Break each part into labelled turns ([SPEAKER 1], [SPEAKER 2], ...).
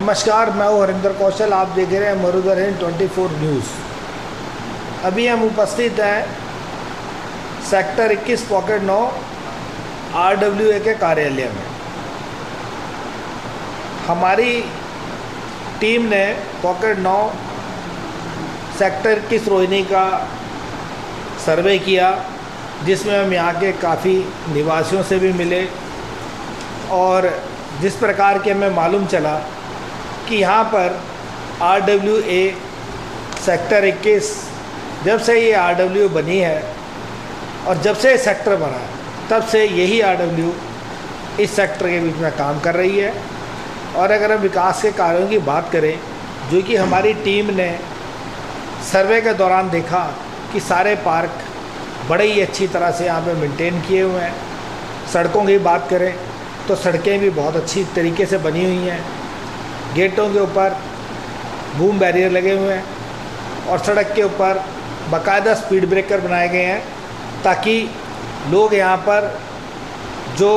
[SPEAKER 1] नमस्कार, मैं हूँ हरिंदर कौशल। आप देख रहे हैं मरुधर हिंद 24 न्यूज़। अभी हम उपस्थित हैं सेक्टर 21 पॉकेट 9 RWA के कार्यालय में। हमारी टीम ने पॉकेट 9 सेक्टर 21 रोहिणी का सर्वे किया, जिसमें हम यहाँ के काफ़ी निवासियों से भी मिले और जिस प्रकार के हमें मालूम चला कि यहाँ पर RWA सेक्टर 21 जब से ये RWA बनी है और जब से सेक्टर बना है तब से यही RWA इस सेक्टर के बीच में काम कर रही है। और अगर हम विकास के कार्यों की बात करें, जो कि हमारी टीम ने सर्वे के दौरान देखा कि सारे पार्क बड़े ही अच्छी तरह से यहाँ पे मेंटेन किए हुए हैं। सड़कों की बात करें तो सड़कें भी बहुत अच्छी तरीके से बनी हुई हैं। गेटों के ऊपर बूम बैरियर लगे हुए हैं और सड़क के ऊपर बाकायदा स्पीड ब्रेकर बनाए गए हैं, ताकि लोग यहाँ पर जो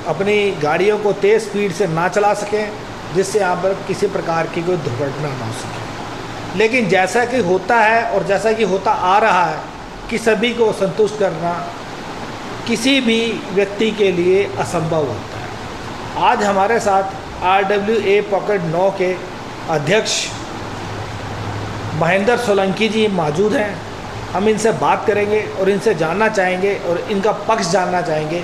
[SPEAKER 1] अपनी गाड़ियों को तेज़ स्पीड से ना चला सकें, जिससे यहाँ पर किसी प्रकार की कोई दुर्घटना ना हो सके। लेकिन जैसा कि होता है और जैसा कि होता आ रहा है कि सभी को संतुष्ट करना किसी भी व्यक्ति के लिए असंभव होता है। आज हमारे साथ RWA पॉकेट 9 के अध्यक्ष महेंद्र सोलंकी जी मौजूद हैं। हम इनसे बात करेंगे और इनसे जानना चाहेंगे और इनका पक्ष जानना चाहेंगे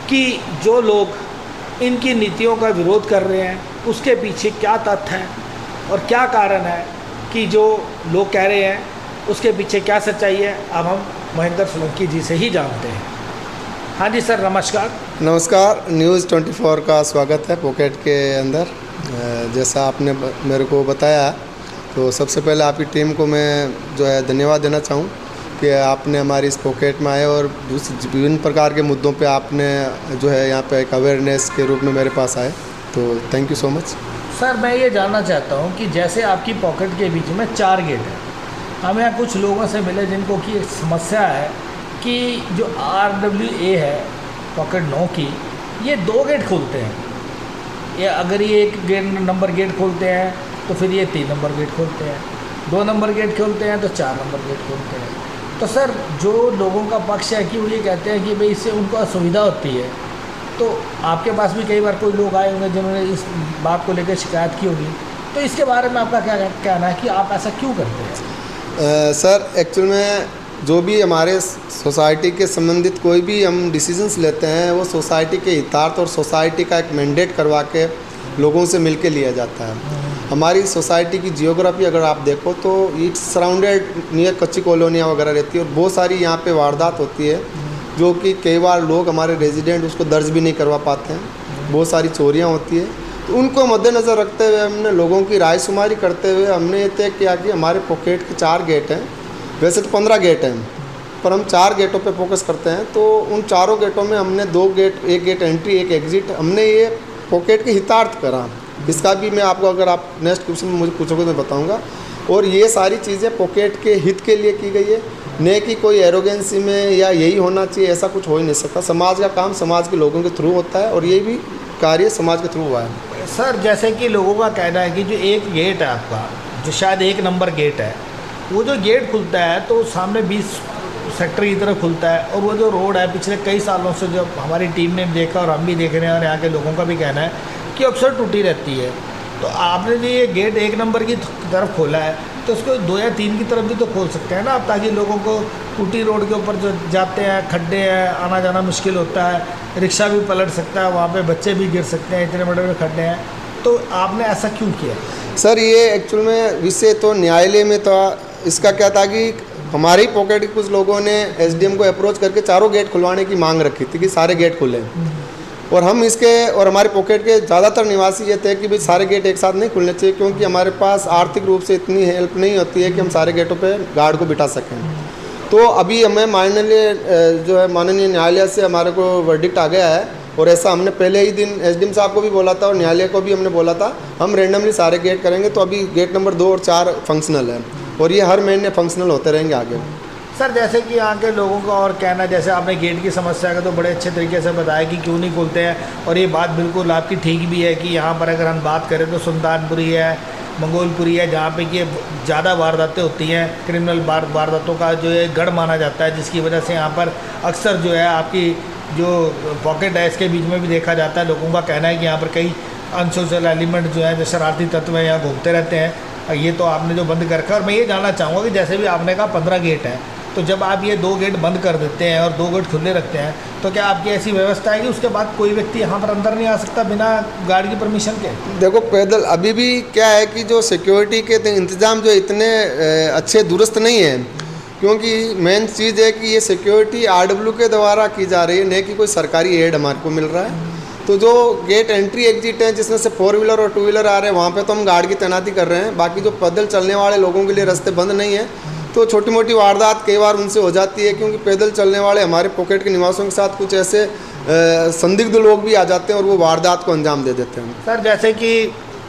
[SPEAKER 1] कि जो लोग इनकी नीतियों का विरोध कर रहे हैं उसके पीछे क्या तथ्य है और क्या कारण है कि जो लोग कह रहे हैं उसके पीछे क्या सच्चाई है। अब हम महेंद्र सोलंकी जी से ही जानते हैं। हाँ जी सर, नमस्कार।
[SPEAKER 2] नमस्कार। न्यूज़ 24 का स्वागत है पॉकेट के अंदर। जैसा आपने मेरे को बताया, तो सबसे पहले आपकी टीम को मैं जो है धन्यवाद देना चाहूँ कि आपने हमारी इस पॉकेट में आए और विभिन्न प्रकार के मुद्दों पे आपने जो है यहाँ पे एक अवेयरनेस के रूप में मेरे पास आए, तो thank you so much.
[SPEAKER 1] Sir, मैं ये जानना चाहता हूँ कि जैसे आपकी पॉकेट के बीच में 4 गेट हैं, हम यहाँ कुछ लोगों से मिले जिनको की एक समस्या है कि जो RWA है पॉकेट 9 की, ये 2 गेट खोलते हैं। ये अगर ये एक नंबर गेट खोलते हैं तो फिर ये 3 नंबर गेट खोलते हैं, 2 नंबर गेट खोलते हैं तो 4 नंबर गेट खोलते हैं। तो सर, जो लोगों का पक्ष है कि वो ये कहते हैं कि भाई इससे उनको असुविधा होती है, तो आपके पास भी कई बार कोई लोग आए होंगे जिन्होंने इस बात को लेकर शिकायत की होगी, तो इसके बारे में आपका क्या कहना है कि आप ऐसा क्यों करते हैं?
[SPEAKER 2] सर, एक्चुअल में जो भी हमारे सोसाइटी के संबंधित कोई भी हम डिसीजंस लेते हैं, वो सोसाइटी के हितार्थ और सोसाइटी का एक मैंडेट करवा के लोगों से मिलके लिया जाता है। हमारी सोसाइटी की जियोग्राफी अगर आप देखो तो इट्स सराउंडेड नियर कच्ची कॉलोनियाँ वगैरह रहती है और बहुत सारी यहाँ पे वारदात होती है, जो कि कई बार लोग हमारे रेजिडेंट उसको दर्ज भी नहीं करवा पाते हैं। बहुत सारी चोरियाँ होती है, तो उनको मद्देनज़र रखते हुए हमने लोगों की राय शुमारी करते हुए हमने ये तय किया कि हमारे पॉकेट के 4 गेट हैं। वैसे तो 15 गेट हैं, पर हम 4 गेटों पे फोकस करते हैं। तो उन चारों गेटों में हमने 2 गेट, एक गेट एंट्री, एक एग्जिट, हमने ये पॉकेट के हितार्थ करा। इसका भी मैं आपको, अगर आप नेक्स्ट क्वेश्चन में मुझे पूछोगे मैं बताऊंगा। और ये सारी चीज़ें पॉकेट के हित के लिए की गई है, न कि कोई एरोगेंसी में या यही होना चाहिए, ऐसा कुछ हो ही नहीं सकता। समाज का काम समाज के लोगों के थ्रू होता है और ये भी कार्य समाज के थ्रू हुआ है।
[SPEAKER 1] सर, जैसे कि लोगों का कहना है कि जो एक गेट है आपका, जो शायद 1 नंबर गेट है, वो जो गेट खुलता है तो सामने 20 सेक्टर की तरफ खुलता है, और वो जो रोड है पिछले कई सालों से जो हमारी टीम ने देखा और हम भी देख रहे हैं और यहाँ के लोगों का भी कहना है कि अक्सर टूटी रहती है। तो आपने जो ये गेट 1 नंबर की तरफ खोला है, तो उसको 2 या 3 की तरफ भी तो खोल सकते हैं ना आप, ताकि लोगों को टूटी रोड के ऊपर जो जाते हैं, खड्डे हैं, आना जाना मुश्किल होता है, रिक्शा भी पलट सकता है, वहाँ पे बच्चे भी गिर सकते हैं, इतने बड़े बड़े खड्डे हैं। तो आपने ऐसा क्यों किया?
[SPEAKER 2] सर, ये एक्चुअल में विषय तो न्यायालय में था। इसका क्या था कि हमारे ही पॉकेट के कुछ लोगों ने SDM को अप्रोच करके 4 गेट खुलवाने की मांग रखी थी कि सारे गेट खुले, और हम इसके और हमारे पॉकेट के ज़्यादातर निवासी ये थे कि भाई सारे गेट एक साथ नहीं खुलने चाहिए, क्योंकि हमारे पास आर्थिक रूप से इतनी हेल्प नहीं होती है कि हम सारे गेटों पे गार्ड को बिठा सकें। तो अभी हमें माननीय न्यायालय से हमारे को वर्डिक्ट आ गया है, और ऐसा हमने पहले ही दिन SDM साहब को भी बोला था और न्यायालय को भी हमने बोला था, हम रेंडमली सारे गेट करेंगे। तो अभी गेट नंबर 2 और 4 फंक्शनल है और ये हर महीने फंक्शनल होते रहेंगे आगे।
[SPEAKER 1] सर जैसे कि यहाँ के लोगों का और कहना, जैसे आपने गेट की समस्या का तो बड़े अच्छे तरीके से बताया कि क्यों नहीं खुलते हैं, और ये बात बिल्कुल आपकी ठीक भी है कि यहाँ पर अगर हम बात करें तो सुल्तानपुरी है, मंगोलपुरी है, जहाँ पे कि ज़्यादा वारदातें होती हैं, क्रिमिनल वारदातों का जो है गढ़ माना जाता है, जिसकी वजह से यहाँ पर अक्सर जो है आपकी जो पॉकेट है इसके बीच में भी देखा जाता है। लोगों का कहना है कि यहाँ पर कई अनसोशल एलिमेंट जो है, जो शरारती तत्व हैं, यहाँ घूमते रहते हैं। ये तो आपने जो बंद कर रखा है, और मैं ये जानना चाहूँगा कि जैसे भी आपने कहा 15 गेट है, तो जब आप ये 2 गेट बंद कर देते हैं और 2 गेट खुले रखते हैं, तो क्या आपकी ऐसी व्यवस्था है कि उसके बाद कोई व्यक्ति यहाँ पर अंदर नहीं आ सकता बिना गार्ड की परमिशन के?
[SPEAKER 2] देखो पैदल अभी भी क्या है कि जो सिक्योरिटी के इंतज़ाम जो इतने अच्छे दुरुस्त नहीं है, क्योंकि मेन चीज़ है कि ये सिक्योरिटी आरडब्ल्यू के द्वारा की जा रही है, नहीं कि कोई सरकारी एड हमारे को मिल रहा है। तो जो गेट एंट्री एग्जिट हैं जिसमें से 4 व्हीलर और 2 व्हीलर आ रहे हैं, वहाँ पे तो हम गार्ड की तैनाती कर रहे हैं। बाकी जो पैदल चलने वाले लोगों के लिए रास्ते बंद नहीं है, तो छोटी मोटी वारदात कई बार उनसे हो जाती है, क्योंकि पैदल चलने वाले हमारे पॉकेट के निवासियों के साथ कुछ ऐसे संदिग्ध लोग भी आ जाते हैं और वो वारदात को अंजाम दे देते हैं।
[SPEAKER 1] सर जैसे कि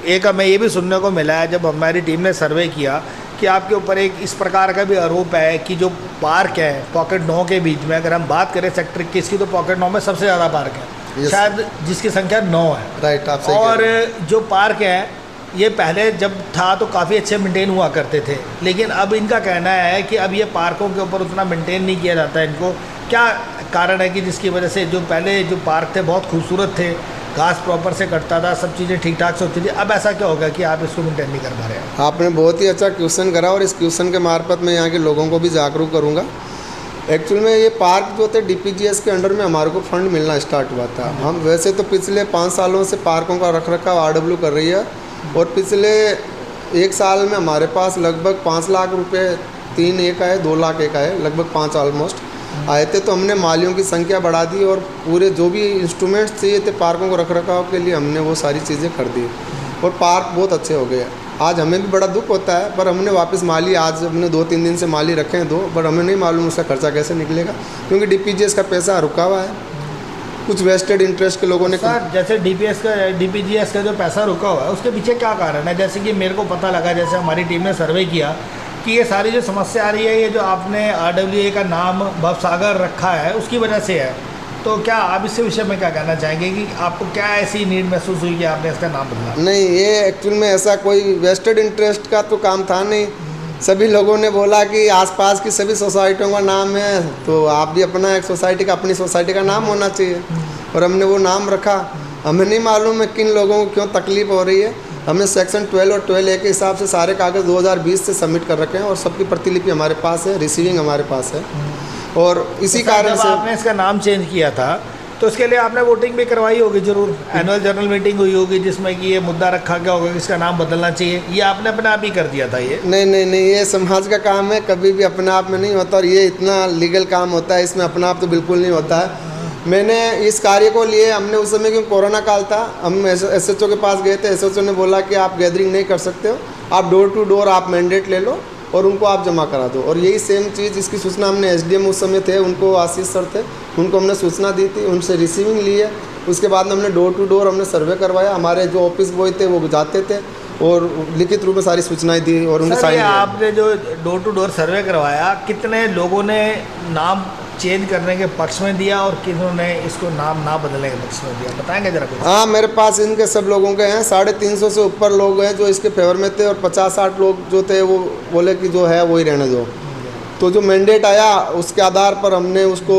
[SPEAKER 1] एक हमें ये भी सुनने को मिला है जब हमारी टीम ने सर्वे किया कि आपके ऊपर एक इस प्रकार का भी आरोप है कि जो पार्क है पॉकेट 9 के बीच में, अगर हम बात करें सेक्टर 21 की, तो पॉकेट 9 में सबसे ज़्यादा पार्क है, शायद जिसकी संख्या 9 है।
[SPEAKER 2] राइट, आप सही
[SPEAKER 1] और जो पार्क है ये पहले जब था तो काफ़ी अच्छे मेंटेन हुआ करते थे, लेकिन अब इनका कहना है कि अब ये पार्कों के ऊपर उतना मेंटेन नहीं किया जाता है। इनको क्या कारण है कि जिसकी वजह से जो पहले जो पार्क थे बहुत खूबसूरत थे, घास प्रॉपर से कटता था, सब चीज़ें ठीक ठाक से होती थी, अब ऐसा क्या होगा कि आप इसको मेंटेन नहीं कर पा रहे हैं?
[SPEAKER 2] आपने बहुत ही अच्छा क्वेश्चन करा, और इस क्वेश्चन के मार्फत मैं यहाँ के लोगों को भी जागरूक करूँगा। एक्चुअल में ये पार्क जो थे DPGS के अंडर में हमारे को फंड मिलना स्टार्ट हुआ था। हम वैसे तो पिछले 5 सालों से पार्कों का रखरखाव आरडब्ल्यू कर रही है, और पिछले 1 साल में हमारे पास लगभग 5 लाख रुपए 3 एक आए, 2 लाख एक आए, लगभग 5 ऑलमोस्ट आए थे। तो हमने मालियों की संख्या बढ़ा दी और पूरे जो भी इंस्ट्रूमेंट्स चाहिए थे पार्कों को रखरखाव के लिए, हमने वो सारी चीज़ें कर दी और पार्क बहुत अच्छे हो गए। आज हमें भी बड़ा दुख होता है, पर हमने वापस माली, आज हमने 2-3 दिन से माली रखे हैं 2, पर हमें नहीं मालूम उसका खर्चा कैसे निकलेगा, क्योंकि DPGS का पैसा रुका हुआ है, कुछ वेस्टेड इंटरेस्ट के लोगों ने।
[SPEAKER 1] सर जैसे DPGS का जो पैसा रुका हुआ है उसके पीछे क्या कारण है? जैसे कि मेरे को पता लगा, जैसे हमारी टीम ने सर्वे किया कि ये सारी जो समस्या आ रही है, ये जो आपने RWA का नाम भवसागर रखा है उसकी वजह से है। तो क्या आप इससे विषय में क्या कहना चाहेंगे कि आपको क्या ऐसी नीड महसूस हुई कि आपने इसका नाम बदला?
[SPEAKER 2] नहीं, ये एक्चुअल में ऐसा कोई वेस्टेड इंटरेस्ट का तो काम था नहीं। सभी लोगों ने बोला कि आसपास की सभी सोसाइटियों का नाम है, तो आप भी अपना एक सोसाइटी का, अपनी सोसाइटी का नाम होना चाहिए, और हमने वो नाम रखा। हमें नहीं मालूम है किन लोगों को क्यों तकलीफ हो रही है। हमने सेक्शन 12 और 12A के हिसाब से सारे कागज़ 2020 से सबमिट कर रखे हैं, और सबकी प्रतिलिपि हमारे पास है, रिसीविंग हमारे पास है, और इसी कारण से
[SPEAKER 1] आपने इसका नाम चेंज किया था तो उसके लिए आपने वोटिंग भी करवाई होगी जरूर, एनुअल जनरल मीटिंग हुई होगी जिसमें कि ये मुद्दा रखा गया होगा कि इसका नाम बदलना चाहिए, ये आपने अपने आप ही कर दिया था? ये
[SPEAKER 2] नहीं, ये समाज का काम है, कभी भी अपने आप में नहीं होता, और ये इतना लीगल काम होता है, इसमें अपना आप तो बिल्कुल नहीं होता है। मैंने इस कार्य को लिए, हमने उस समय क्योंकि कोरोना काल था, हम SHO के पास गए थे। SHO ने बोला कि आप गैदरिंग नहीं कर सकते हो, आप डोर टू डोर आप मैंडेट ले लो और उनको आप जमा करा दो। और यही सेम चीज़, इसकी सूचना हमने SDM उस समय थे, उनको आशीष सर थे, उनको हमने सूचना दी थी, उनसे रिसीविंग ली है। उसके बाद हमने डोर टू डोर हमने सर्वे करवाया, हमारे जो ऑफिस बॉय थे वो जाते थे और लिखित रूप में सारी सूचनाएं दी और उनके साइन।
[SPEAKER 1] आपने जो डोर टू डोर सर्वे करवाया, कितने लोगों ने नाम चेंज करने के पक्ष में दिया और किन्होंने इसको नाम ना बदलने के पक्ष में दिया, बताएंगे जरा कुछ?
[SPEAKER 2] हाँ, मेरे पास इनके सब लोगों के हैं, 350 से ऊपर लोग हैं जो इसके फेवर में थे, और 50-60 लोग जो थे वो बोले कि जो है वही रहने दो। तो जो मैंडेट आया उसके आधार पर हमने उसको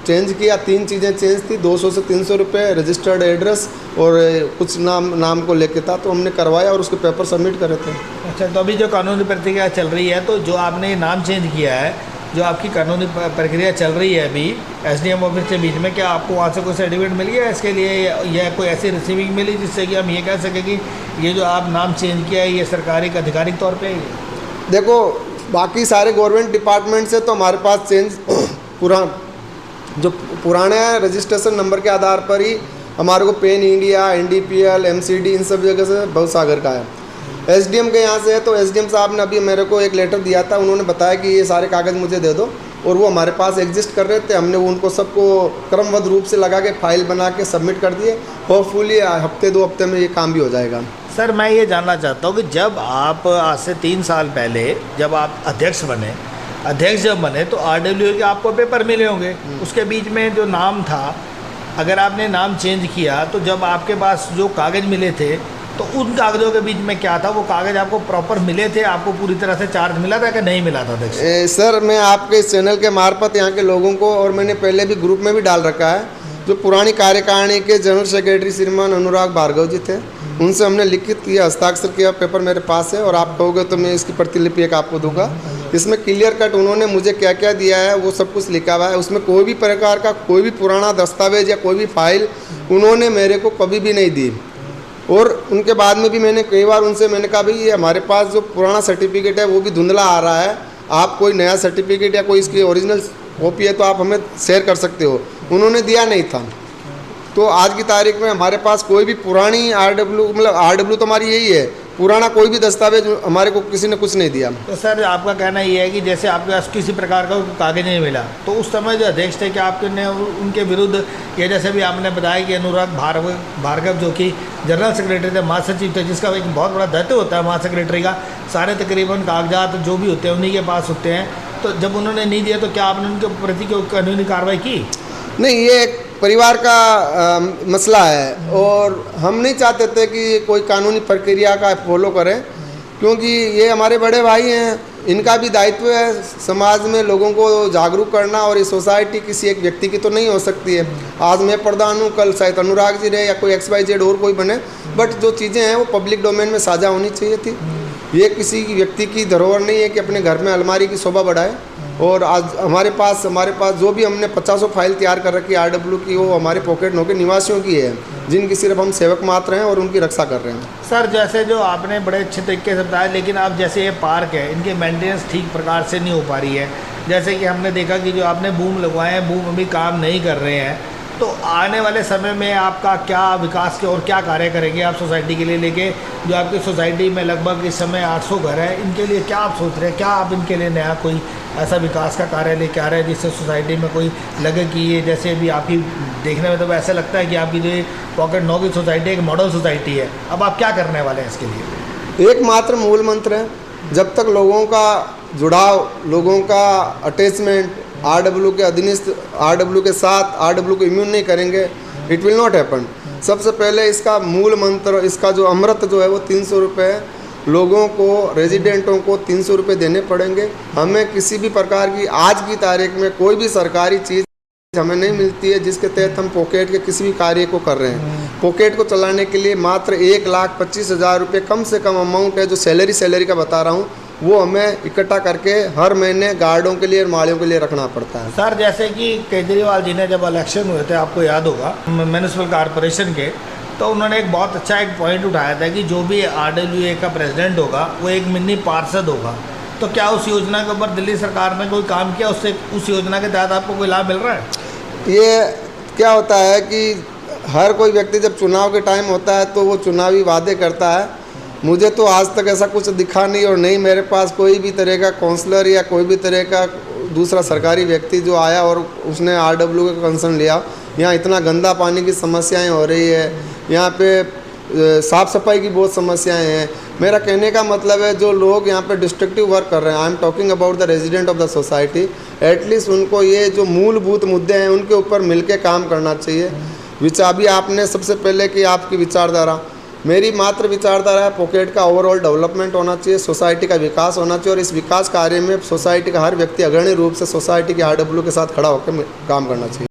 [SPEAKER 2] चेंज किया। 3 चीज़ें चेंज थी, 200 से 300 रुपये, रजिस्टर्ड एड्रेस और कुछ नाम को लेके था, तो हमने करवाया और उसके पेपर सबमिट करे थे।
[SPEAKER 1] अच्छा, तो अभी जो कानूनी प्रक्रिया चल रही है, तो जो आपने नाम चेंज किया है, जो आपकी कानूनी प्रक्रिया चल रही है अभी SDM ऑफिस के बीच में, क्या आपको वहाँ से कोई सर्टिफिकेट मिल गया इसके लिए, या कोई ऐसी रिसीविंग मिली जिससे कि हम ये कह सकें कि ये जो आप नाम चेंज किया है ये सरकारी का आधिकारिक तौर पे है?
[SPEAKER 2] देखो, बाकी सारे गवर्नमेंट डिपार्टमेंट से तो हमारे पास चेंज पुराने रजिस्ट्रेशन नंबर के आधार पर ही हमारे को पेन इंडिया, NDPL, MCD इन सब जगह से भवसागर का है। SDM के यहाँ से है, तो SDM साहब ने अभी मेरे को एक लेटर दिया था, उन्होंने बताया कि ये सारे कागज़ मुझे दे दो, और वो हमारे पास एग्जिस्ट कर रहे थे। हमने उनको सबको क्रमबद्ध रूप से लगा के फाइल बना के सबमिट कर दिए। होपफुली हफ्ते 2 हफ्ते में ये काम भी हो जाएगा।
[SPEAKER 1] सर मैं ये जानना चाहता हूँ कि जब आप आज से 3 साल पहले जब आप अध्यक्ष बने, अध्यक्ष जब बने तो RWA के आपको पेपर मिले होंगे, उसके बीच में जो नाम था, अगर आपने नाम चेंज किया तो जब आपके पास जो कागज़ मिले थे तो उन कागज़ों के बीच में क्या था, वो कागज़ आपको प्रॉपर मिले थे, आपको पूरी तरह से चार्ज मिला था कि नहीं मिला था अध्यक्ष?
[SPEAKER 2] सर, मैं आपके इस चैनल के मार्फत यहाँ के लोगों को, और मैंने पहले भी ग्रुप में भी डाल रखा है, जो पुरानी कार्यकारिणी के जनरल सेक्रेटरी श्रीमान अनुराग भार्गव जी थे, उनसे हमने लिखित किया, हस्ताक्षर किया, पेपर मेरे पास है, और आप कहोगे तो मैं इसकी प्रतिलिपि एक आपको दूंगा। इसमें क्लियर कट उन्होंने मुझे क्या क्या दिया है वो सब कुछ लिखा हुआ है। उसमें कोई भी प्रकार का कोई भी पुराना दस्तावेज या कोई भी फाइल उन्होंने मेरे को कभी भी नहीं दी। और उनके बाद में भी मैंने कई बार उनसे मैंने कहा भाई ये हमारे पास जो पुराना सर्टिफिकेट है वो भी धुंधला आ रहा है, आप कोई नया सर्टिफिकेट या कोई इसकी ओरिजिनल कॉपी है तो आप हमें शेयर कर सकते हो। उन्होंने दिया नहीं था। तो आज की तारीख में हमारे पास कोई भी पुरानी RW, मतलब RW तो हमारी यही है, पुराना कोई भी दस्तावेज हमारे को किसी ने कुछ नहीं दिया।
[SPEAKER 1] तो सर, आपका कहना ये है कि जैसे आपके पास किसी प्रकार का कागज नहीं मिला तो उस समय जो अध्यक्ष थे कि आपने उनके विरुद्ध, ये जैसे भी आपने बताया कि अनुराग भार्गव जो कि जनरल सेक्रेटरी थे, महासचिव थे, जिसका एक बहुत बड़ा दायित्व होता है महासेक्रेटरी का, सारे तकरीबन कागजात जो भी होते हैं उन्हीं के पास होते हैं, तो जब उन्होंने नहीं दिया तो क्या आपने उनके प्रति कोई कानूनी कार्रवाई की?
[SPEAKER 2] नहीं, ये एक परिवार का मसला है और हम नहीं चाहते थे कि कोई कानूनी प्रक्रिया का फॉलो करें, क्योंकि ये हमारे बड़े भाई हैं, इनका भी दायित्व है समाज में लोगों को जागरूक करना, और ये सोसाइटी किसी एक व्यक्ति की तो नहीं हो सकती है। आज मैं प्रधान हूँ, कल शायद अनुराग जी रहे या कोई XYZ और कोई बने, बट जो चीज़ें हैं वो पब्लिक डोमेन में साझा होनी चाहिए थी। ये किसी व्यक्ति की धरोहर नहीं है कि अपने घर में अलमारी की शोभा बढ़ाए। और आज हमारे पास जो भी हमने 50 फाइल तैयार कर रखी है RW की, वो हमारे पॉकेट नौ के निवासियों की है, जिनकी सिर्फ हम सेवक मात्र हैं और उनकी रक्षा कर रहे हैं।
[SPEAKER 1] सर, जैसे जो आपने बड़े अच्छे तरीके से बताया, लेकिन अब जैसे ये पार्क है, इनकी मेंटेनेंस ठीक प्रकार से नहीं हो पा रही है। जैसे कि हमने देखा कि जो आपने बूम लगवाए हैं, बूम अभी काम नहीं कर रहे हैं, तो आने वाले समय में आपका क्या विकास के और क्या कार्य करेंगे आप सोसाइटी के लिए लेके? जो आपकी सोसाइटी में लगभग इस समय 800 घर है, इनके लिए क्या आप सोच रहे हैं? क्या आप इनके लिए नया कोई ऐसा विकास का कार्य लेके आ रहे हैं जिससे सोसाइटी में कोई लगे कि ये, जैसे अभी आपकी देखने में तो ऐसा लगता है कि आपकी जो पॉकेट 9 की सोसाइटी एक मॉडल सोसाइटी है, अब आप क्या करने वाले हैं इसके लिए?
[SPEAKER 2] एकमात्र मूल मंत्र है, जब तक लोगों का जुड़ाव, लोगों का अटैचमेंट RW के अधीनस्थ, RW के साथ RW को इम्यून नहीं करेंगे, इट विल नॉट हैपन। सबसे पहले इसका मूल मंत्र, इसका जो अमृत जो है वो 300 रुपये लोगों को, रेजिडेंटों को 300 रुपये देने पड़ेंगे। हमें किसी भी प्रकार की आज की तारीख में कोई भी सरकारी चीज़ हमें नहीं मिलती है जिसके तहत हम पॉकेट के किसी भी कार्य को कर रहे हैं। पॉकेट को चलाने के लिए मात्र 1,25,000 रुपये कम से कम अमाउंट है, जो सैलरी का बता रहा हूँ, वो हमें इकट्ठा करके हर महीने गार्डों के लिए और मालियों के लिए रखना पड़ता है।
[SPEAKER 1] सर, जैसे कि केजरीवाल जी ने जब इलेक्शन हुए थे, आपको याद होगा, म्यूनिसिपल कॉरपोरेशन के, तो उन्होंने एक बहुत अच्छा एक पॉइंट उठाया था कि जो भी RWA का प्रेसिडेंट होगा वो एक मिनी पार्षद होगा। तो क्या उस योजना के ऊपर दिल्ली सरकार ने कोई काम किया? उससे उस योजना के तहत आपको कोई लाभ मिल रहा है?
[SPEAKER 2] ये क्या होता है कि हर कोई व्यक्ति जब चुनाव के टाइम होता है तो वो चुनावी वादे करता है। मुझे तो आज तक ऐसा कुछ दिखा नहीं, और नहीं मेरे पास कोई भी तरह का काउंसलर या कोई भी तरह का दूसरा सरकारी व्यक्ति जो आया और उसने RW का कंसर्न लिया। यहाँ इतना गंदा पानी की समस्याएं हो रही है, यहाँ पे साफ़ सफाई की बहुत समस्याएं हैं। मेरा कहने का मतलब है, जो लोग यहाँ पे डिस्ट्रक्टिव वर्क कर रहे हैं, I am talking about the resident of the society, at least उनको ये जो मूलभूत मुद्दे हैं उनके ऊपर मिलके काम करना चाहिए। अभी आपने सबसे पहले कि आपकी विचारधारा, मेरी मात्र विचारधारा है पॉकेट का ओवरऑल डेवलपमेंट होना चाहिए, सोसाइटी का विकास होना चाहिए, और इस विकास कार्य में सोसाइटी का हर व्यक्ति अग्रणी रूप से सोसाइटी के RW के साथ खड़ा होकर काम करना चाहिए।